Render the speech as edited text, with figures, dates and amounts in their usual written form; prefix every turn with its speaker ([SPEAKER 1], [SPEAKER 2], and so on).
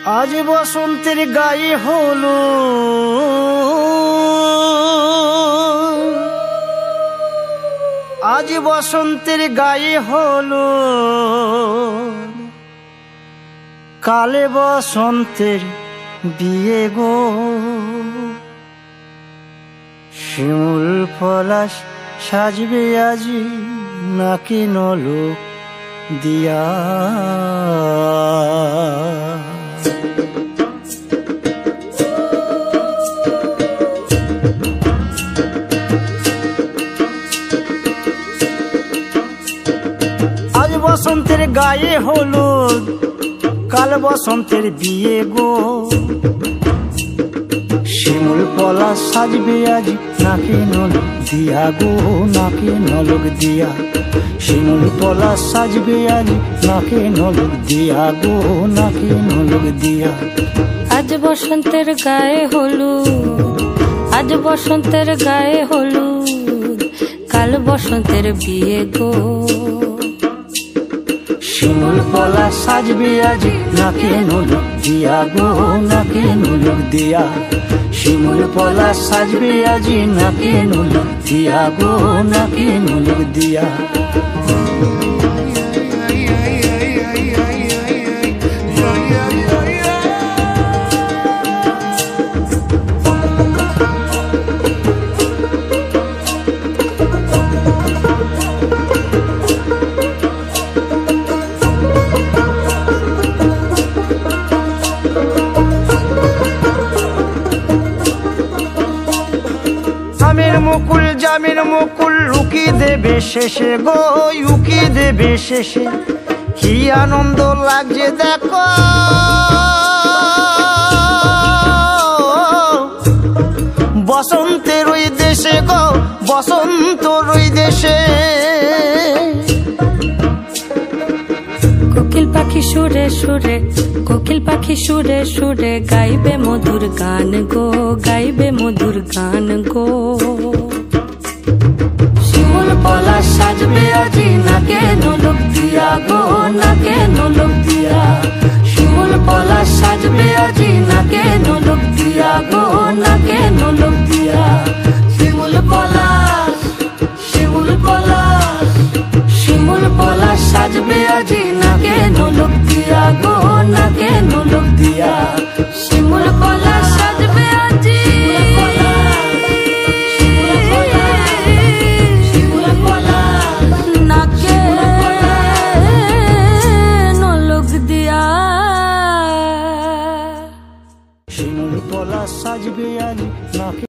[SPEAKER 1] আজ বসন্তের গায়ে হলো আজ বসন্তের গায়ে হলো কালে বসন্তের বিয়ে গো। শিমুল পলাশ সাজবে আজি নাকি নলক দিয়া। আজ বসন্তের গায়ে হলুদ কাল বসন্তের বিয়ে গো। শিমুল পলাশ সাজবে আজ নাকি নলক দিয়া গো, নাকি নলক দিয়া। শিমুল পলাশ সাজবে আজ নাকি নলক দিয়া গো, নাকি নলক দিয়া।
[SPEAKER 2] আজ বসন্তের গায়ে হলুদ আজ বসন্তের গায়ে হলুদ কাল বসন্তের বিয়ে গো।
[SPEAKER 1] শিমুল পলাশ সাজবে আজ নাকি নলক দিয়া গো, নাকি নলক দিয়া। শিমুল পলাশ সাজবে আজ নাকি নলক দিয়া গো, নাকি নলক দিয়া। জামের মুকুল জামের মুকুল লুকি দেবে শেষে গো, লুকি দেবে শেষে। কি আনন্দ লাগছে দেখো বসন্তের ওই দেশে গো, বসন্তর ওই দেশে।
[SPEAKER 2] কোকিল পাখি সুরে সুরে কোকিল পাখি সুরে সুরে গাইবে মধুর গান গো, গাইবে মধুর গান গো।
[SPEAKER 1] শিমুল পলাশ সাজবে আজি নাকে নলক দিয়া গো, নাকে নলক দিয়া। শিমুল পলাশ সাজবে আজি নাকে নলক দিয়া গো, নাকে নলক দিয়া। শিমুল পলাশ শিমুল পলাশ শিমুল পলাশ সাজবে আজি নাকে নলক দিয়া গো, নাকে নলক দিয়া।
[SPEAKER 2] শিমুল পলাশ সাজবে আজি নাকে নলক দিয়া।
[SPEAKER 1] শিমুল পলাশ সাজবে আজি নাকে